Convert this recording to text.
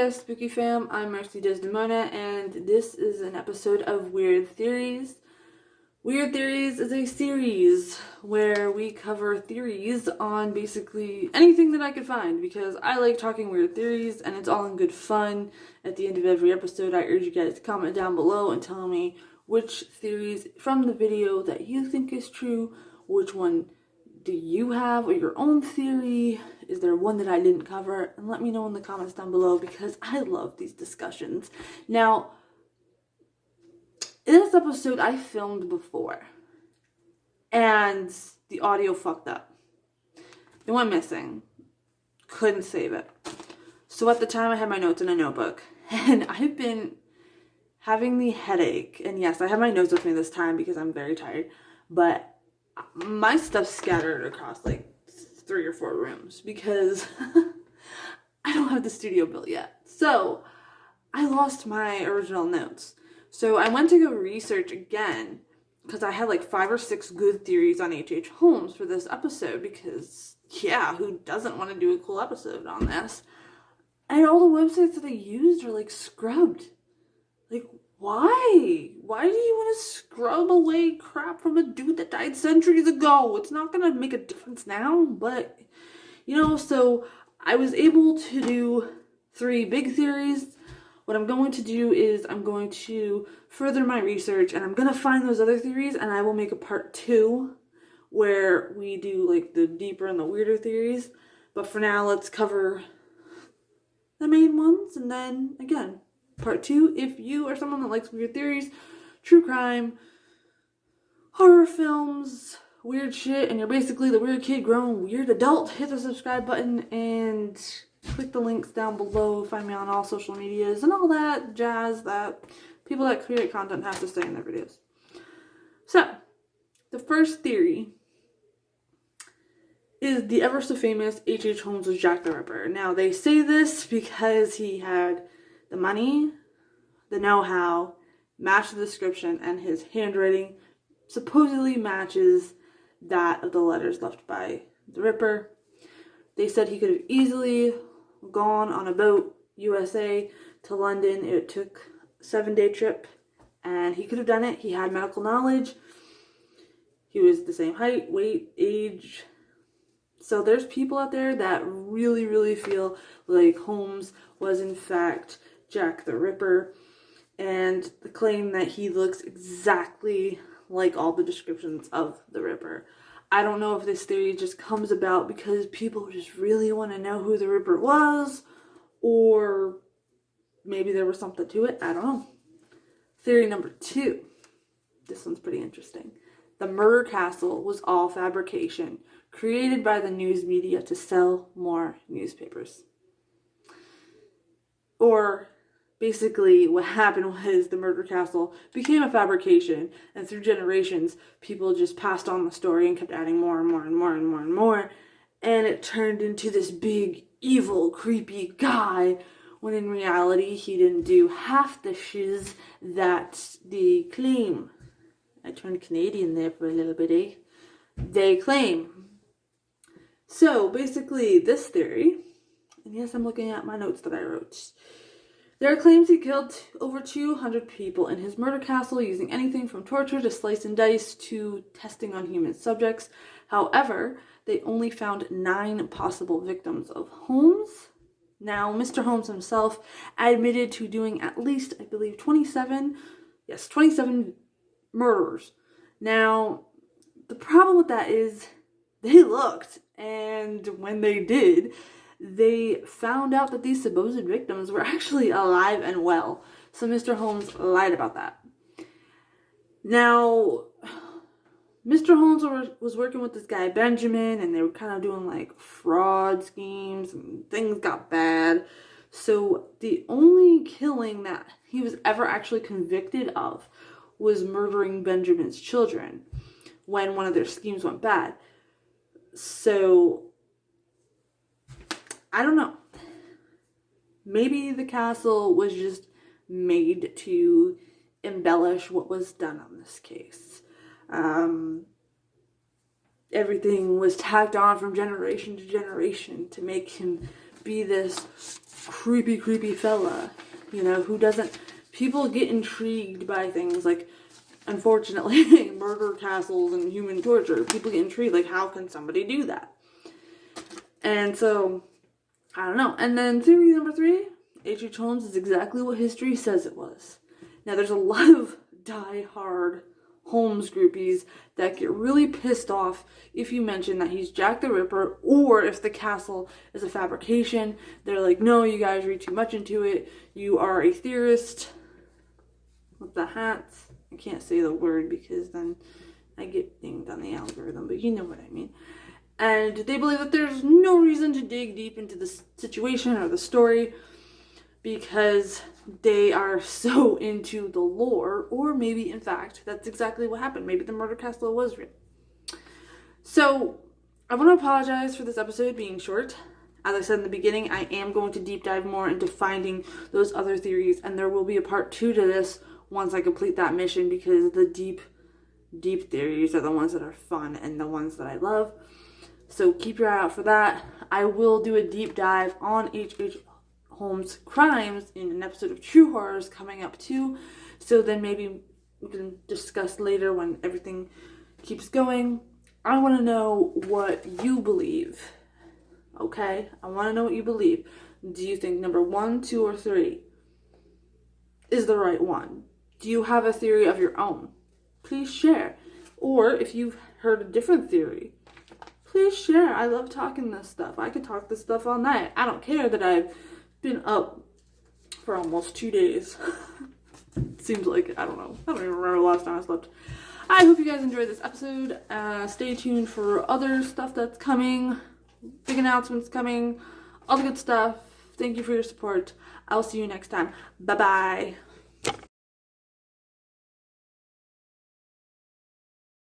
there, Spooky Fam. I'm Mercy Desdemona, and this is an episode of Weird Theories. Weird Theories is a series where we cover theories on basically anything that I could find, because I like talking weird theories, and it's all in good fun. At the end of every episode, I urge you guys to comment down below and tell me which theories from the video that you think is true, which one do you have, or your own theory? Is there one that I didn't cover? And let me know in the comments down below, because I love these discussions. Now, in this episode, I filmed before, and the audio fucked up. It went missing. Couldn't save it. So at the time, I had my notes in a notebook, and I've been having the headache. And yes, I have my notes with me this time because I'm very tired, but my stuff's scattered across like 3 or 4 rooms because I don't have the studio built yet. So I lost my original notes. So I went to go research again because I had like 5 or 6 good theories on H.H. Holmes for this episode, because yeah, who doesn't want to do a cool episode on this? And all the websites that I used are like scrubbed. Like, why? Why do you want to scrub away crap from a dude that died centuries ago? It's not going to make a difference now, but, you know, so I was able to do 3 big theories. What I'm going to do is I'm going to further my research, and I'm going to find those other theories, and I will make a part 2 where we do, like, the deeper and the weirder theories. But for now, let's cover the main ones, and then, again, part 2, if you are someone that likes weird theories, true crime, horror films, weird shit, and you're basically the weird kid grown weird adult, hit the subscribe button and click the links down below. Find me on all social medias and all that jazz that people that create content have to say in their videos. So, the first theory is the ever so famous H.H. Holmes was Jack the Ripper. Now, they say this because he had the money, the know-how, matched the description, and his handwriting supposedly matches that of the letters left by the Ripper. They said he could have easily gone on a boat, USA to London. It took a 7-day trip, and he could have done it. He had medical knowledge. He was the same height, weight, age. So there's people out there that really, really feel like Holmes was in fact Jack the Ripper, and the claim that he looks exactly like all the descriptions of the Ripper. I don't know if this theory just comes about because people just really want to know who the Ripper was, or maybe there was something to it. I don't know. Theory number 2. This one's pretty interesting. The murder castle was all fabrication, created by the news media to sell more newspapers. Or basically, what happened was the murder castle became a fabrication, and through generations, people just passed on the story and kept adding more and more and more and more and more, and it turned into this big, evil, creepy guy, when in reality, he didn't do half the shiz that they claim. I turned Canadian there for a little bit, eh? They claim. So, basically, this theory, and yes, I'm looking at my notes that I wrote. There are claims he killed over 200 people in his murder castle, using anything from torture to slice and dice to testing on human subjects. However, they only found 9 possible victims of Holmes. Now, Mr. Holmes himself admitted to doing at least, I believe, 27 murderers. Now, the problem with that is they looked, and when they did, they found out that these supposed victims were actually alive and well. So Mr. Holmes lied about that. Now, Mr. Holmes was working with this guy Benjamin, and they were kind of doing like fraud schemes, and things got bad. So the only killing that he was ever actually convicted of was murdering Benjamin's children when one of their schemes went bad. So I don't know. Maybe the castle was just made to embellish what was done on this case. Everything was tacked on from generation to generation to make him be this creepy fella, you know, who doesn't, people get intrigued by things like, unfortunately, murder castles and human torture. People get intrigued, like, how can somebody do that? And so, I don't know. And then theory number 3, H.H. Holmes is exactly what history says it was. Now, there's a lot of die-hard Holmes groupies that get really pissed off if you mention that he's Jack the Ripper, or if the castle is a fabrication. They're like, no, you guys read too much into it. You are a theorist. With the hats. I can't say the word because then I get dinged on the algorithm, but you know what I mean. And they believe that there's no reason to dig deep into the situation or the story because they are so into the lore, or maybe, in fact, that's exactly what happened. Maybe the murder castle was real. So, I want to apologize for this episode being short. As I said in the beginning, I am going to deep dive more into finding those other theories, and there will be a part 2 to this once I complete that mission, because the deep theories are the ones that are fun and the ones that I love. So keep your eye out for that. I will do a deep dive on H.H. Holmes' crimes in an episode of True Horrors coming up too. So then maybe we can discuss later when everything keeps going. I want to know what you believe. Okay? I want to know what you believe. Do you think number 1, 2, or 3 is the right one? Do you have a theory of your own? Please share. Or if you've heard a different theory, please share. I love talking this stuff. I could talk this stuff all night. I don't care that I've been up for almost 2 days. Seems like, I don't know. I don't even remember the last time I slept. I hope you guys enjoyed this episode. Stay tuned for other stuff that's coming. Big announcements coming. All the good stuff. Thank you for your support. I'll see you next time. Bye-bye.